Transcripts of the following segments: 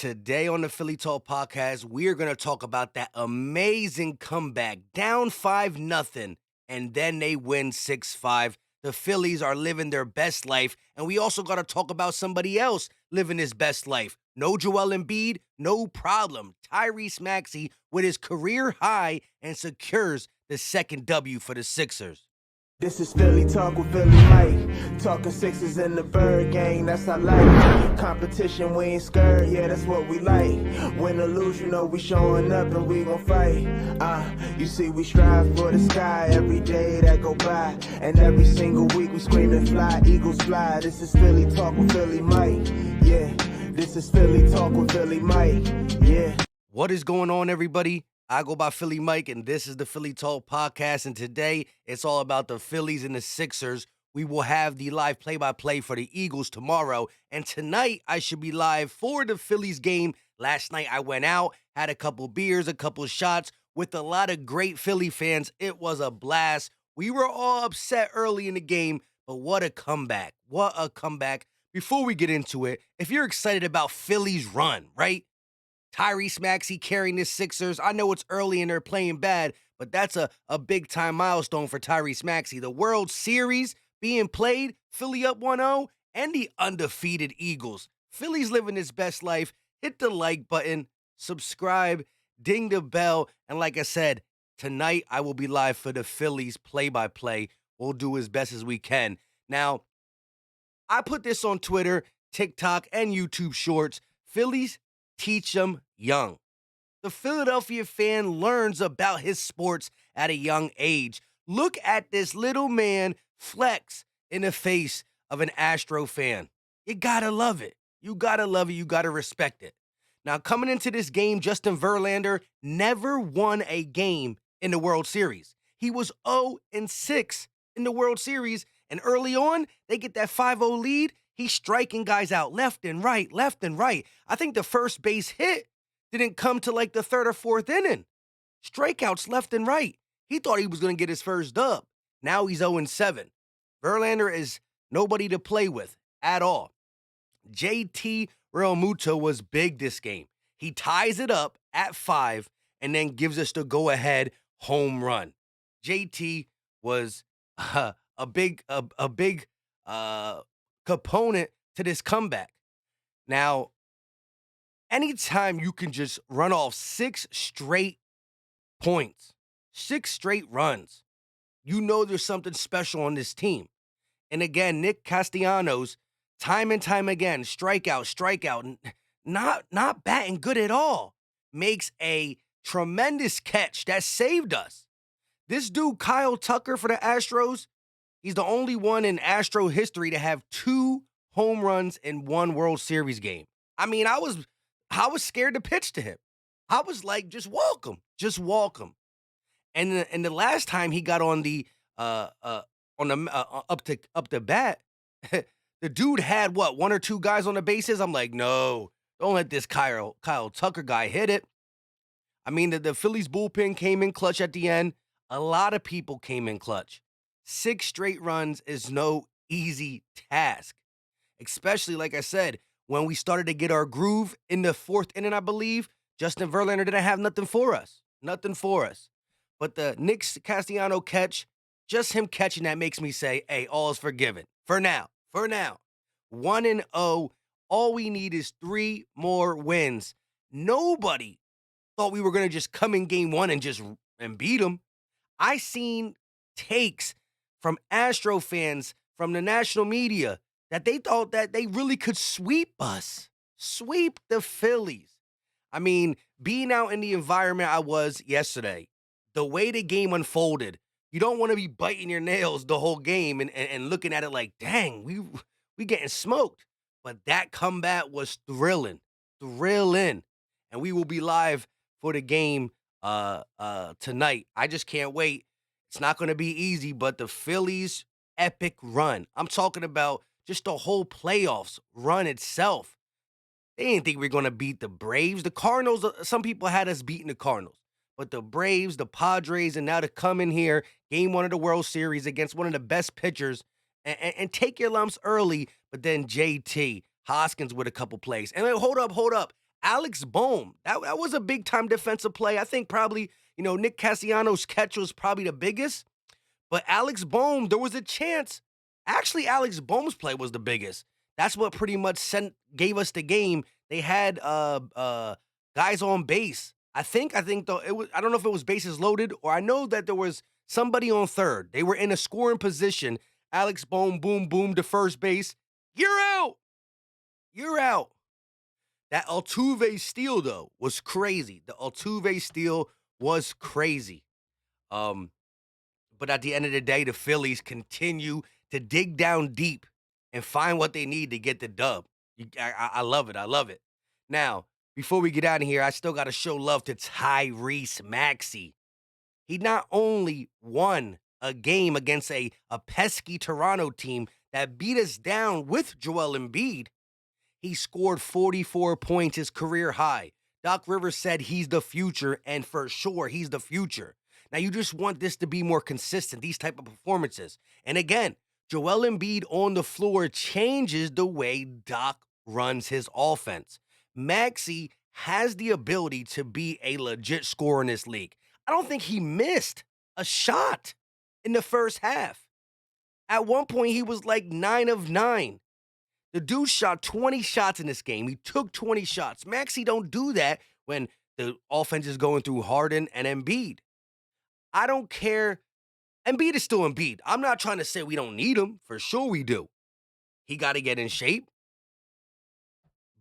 Today on the Philly Talk podcast, we're going to talk about that amazing comeback, down 5-0, and then they win 6-5. The Phillies are living their best life, and we also got to talk about somebody else living his best life. No Joel Embiid, no problem. Tyrese Maxey with his career high and secures the second W for the Sixers. This is Philly Talk with Philly Mike. Talking Sixers in the Bird Gang, that's I like. Competition, we ain't scared, yeah, that's what we like. Win or lose, you know we showing up and we gon' fight. You see we strive for the sky every day that go by. And every single week we screaming fly, Eagles fly. This is Philly Talk with Philly Mike, yeah. This is Philly Talk with Philly Mike, yeah. What is going on, everybody? I go by Philly Mike, and this is the Philly Talk podcast, and today it's all about the Phillies and the Sixers. We will have the live play-by-play for the Eagles tomorrow, and tonight I should be live for the Phillies game. Last night I went out, had a couple beers, a couple shots with a lot of great Philly fans. It was a blast. We were all upset early in the game, but what a comeback. What a comeback. Before we get into it, if you're excited about Philly's run, right? Tyrese Maxey carrying the Sixers. I know it's early and they're playing bad, but that's a big-time milestone for Tyrese Maxey. The World Series being played, Philly up 1-0, and the undefeated Eagles. Philly's living his best life. Hit the like button, subscribe, ding the bell, and like I said, tonight I will be live for the Phillies play-by-play. We'll do as best as we can. Now, I put this on Twitter, TikTok, and YouTube Shorts. Phillies teach them young. The Philadelphia fan learns about his sports at a young age. Look at this little man flex in the face of an Astro fan. You gotta love it. You gotta love it. You gotta respect it. Now, coming into this game, Justin Verlander never won a game in the World Series. He was 0-6 in the World Series, and early on, they get that 5-0 lead. He's striking guys out left and right, left and right. I think the first base hit didn't come to like the third or fourth inning. Strikeouts left and right. He thought he was going to get his first dub. Now he's 0-7. Verlander is nobody to play with at all. JT Realmuto was big this game. He ties it up at 5 and then gives us the go-ahead home run. JT was a big component to this comeback. Now, anytime you can just run off 6 straight points, 6 straight runs, you know there's something special on this team. And again, Nick Castellanos, time and time again, strikeout, not batting good at all, makes a tremendous catch that saved us. This dude, Kyle Tucker for the Astros, he's the only one in Astro history to have 2 home runs in one World Series game. I mean, I was scared to pitch to him. I was like, just walk him. And the last time he got on the up to bat, the dude had 1 or 2 guys on the bases. I'm like, no, don't let this Kyle Tucker guy hit it. I mean, the Phillies bullpen came in clutch at the end. A lot of people came in clutch. 6 straight runs is no easy task, especially, like I said, when we started to get our groove in the 4th inning, I believe, Justin Verlander didn't have nothing for us. But the Nick Castellano catch, just him catching that makes me say, hey, all is forgiven. For now. 1-0. All we need is 3 more wins. Nobody thought we were going to just come in game 1 and beat them. I seen takes from Astro fans, from the national media, that they thought that they really could sweep us, sweep the Phillies. I mean, being out in the environment I was yesterday, the way the game unfolded, you don't want to be biting your nails the whole game and looking at it like, dang, we getting smoked. But that comeback was thrilling. And we will be live for the game tonight. I just can't wait. It's not going to be easy, but the Phillies' epic run. I'm talking about just the whole playoffs run itself. They didn't think we were going to beat the Braves. The Cardinals, some people had us beating the Cardinals. But the Braves, the Padres, and now to come in here, game 1 of the World Series against one of the best pitchers and take your lumps early, but then JT, Hoskins with a couple plays. And then, hold up. Alex Bohm, that was a big time defensive play. I think probably, Nick Castellanos' catch was probably the biggest, but Alex Bohm, there was a chance. Actually, Alex Bohm's play was the biggest. That's what pretty much gave us the game. They had guys on base. I think though it was, I don't know if it was bases loaded, or I know that there was somebody on third. They were in a scoring position. Alex Bohm, boom, boom to first base. You're out. You're out. That Altuve steal though was crazy. The Altuve steal was crazy. Um, but at the end of the day, the Phillies continue to dig down deep and find what they need to get the dub. I love it. I love it. Now, before we get out of here, I still got to show love to Tyrese Maxey. He not only won a game against a pesky Toronto team that beat us down with Joel Embiid, he scored 44 points, his career high. Doc Rivers said he's the future, and for sure, he's the future. Now, you just want this to be more consistent, these type of performances. And again, Joel Embiid on the floor changes the way Doc runs his offense. Maxey has the ability to be a legit scorer in this league. I don't think he missed a shot in the first half. At one point, he was like 9 of 9. The dude shot 20 shots in this game. He took 20 shots. Maxey don't do that when the offense is going through Harden and Embiid. I don't care. Embiid is still Embiid. I'm not trying to say we don't need him. For sure we do. He got to get in shape.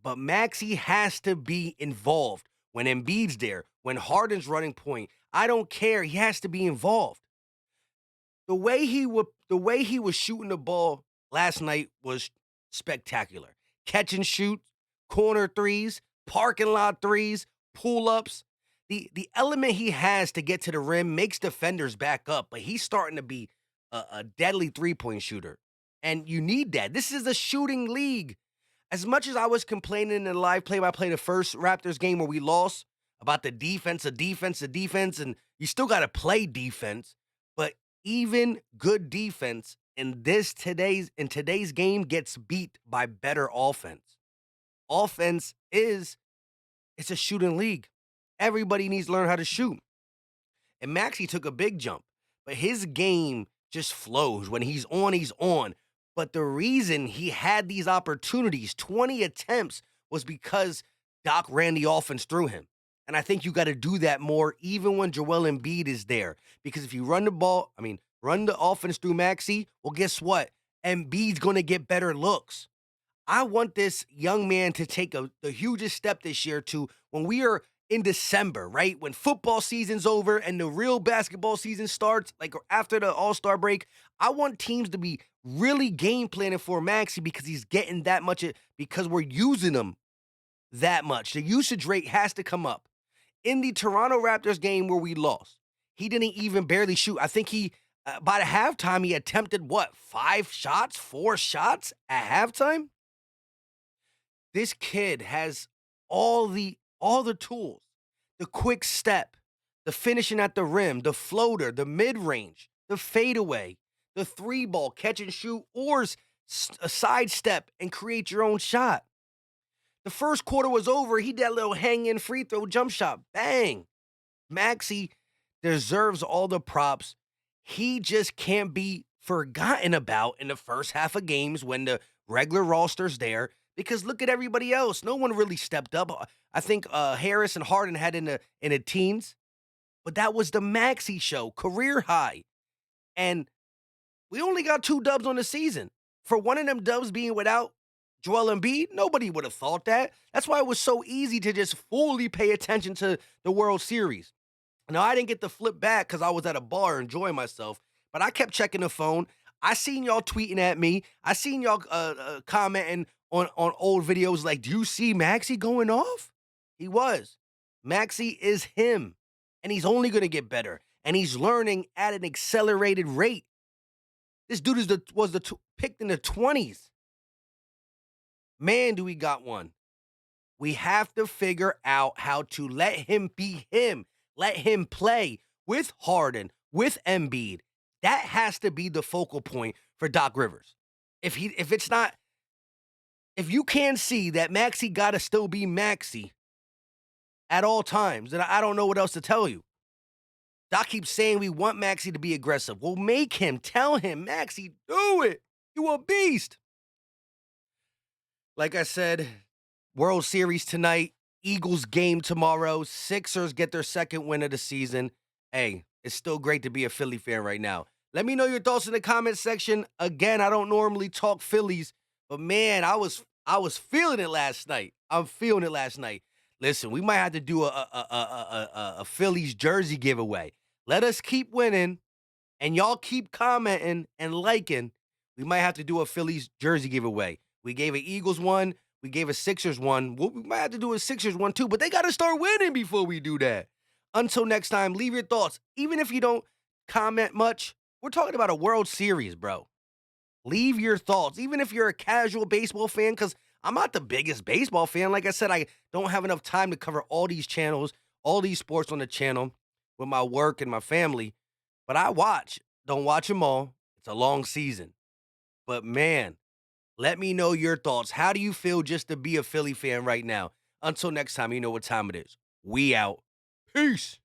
But Maxey has to be involved when Embiid's there, when Harden's running point. I don't care. He has to be involved. The way he was shooting the ball last night was spectacular. Catch and shoot, corner threes, parking lot threes, pull-ups. The element he has to get to the rim makes defenders back up, but he's starting to be a deadly three-point shooter. And you need that. This is a shooting league. As much as I was complaining in the live play-by-play the first Raptors game where we lost about the defense, and you still got to play defense, but even good defense in today's game gets beat by better offense. Offense it's a shooting league. Everybody needs to learn how to shoot. And Maxey took a big jump, but his game just flows. When he's on, he's on. But the reason he had these opportunities, 20 attempts, was because Doc ran the offense through him. And I think you got to do that more even when Joel Embiid is there. Because if you run the offense through Maxey, well, guess what? Embiid's going to get better looks. I want this young man to take the hugest step this year to when we are in December, right? When football season's over and the real basketball season starts, like after the All-Star break, I want teams to be really game planning for Maxey because he's getting that much, because we're using him that much. The usage rate has to come up. In the Toronto Raptors game where we lost, he didn't even barely shoot. I think by the halftime, he attempted 4 shots at halftime? This kid has all the tools, the quick step, the finishing at the rim, the floater, the mid-range, the fadeaway, the three ball, catch and shoot, or a sidestep and create your own shot. The first quarter was over. He did a little hang-in free throw jump shot. Bang. Maxey deserves all the props. He just can't be forgotten about in the first half of games when the regular roster's there, because look at everybody else. No one really stepped up. I think Harris and Harden had in the teens, but that was the Maxey show, career high. And we only got 2 dubs on the season. For one of them dubs being without Joel Embiid, nobody would have thought that. That's why it was so easy to just fully pay attention to the World Series. Now, I didn't get to flip back because I was at a bar enjoying myself, but I kept checking the phone. I seen y'all tweeting at me. I seen y'all commenting on old videos like, do you see Maxey going off? He was. Maxey is him, and he's only going to get better, and he's learning at an accelerated rate. This dude was picked in the 20s. Man, do we got one. We have to figure out how to let him be him. Let him play with Harden, with Embiid. That has to be the focal point for Doc Rivers. If you can't see that Maxey got to still be Maxey, at all times. And I don't know what else to tell you. Doc keeps saying we want Maxey to be aggressive. Well, make him. Tell him, Maxey, do it. You a beast. Like I said, World Series tonight, Eagles game tomorrow. Sixers get their second win of the season. Hey, it's still great to be a Philly fan right now. Let me know your thoughts in the comment section. Again, I don't normally talk Phillies, but man, I was feeling it last night. I'm feeling it last night. Listen, we might have to do a Phillies jersey giveaway. Let us keep winning, and y'all keep commenting and liking. We might have to do a Phillies jersey giveaway. We gave an Eagles one. We gave a Sixers one. We might have to do a Sixers one too, but they got to start winning before we do that. Until next time, leave your thoughts. Even if you don't comment much, we're talking about a World Series, bro. Leave your thoughts, even if you're a casual baseball fan, because I'm not the biggest baseball fan. Like I said, I don't have enough time to cover all these channels, all these sports on the channel with my work and my family. But I watch. Don't watch them all. It's a long season. But man, let me know your thoughts. How do you feel just to be a Philly fan right now? Until next time, you know what time it is. We out. Peace.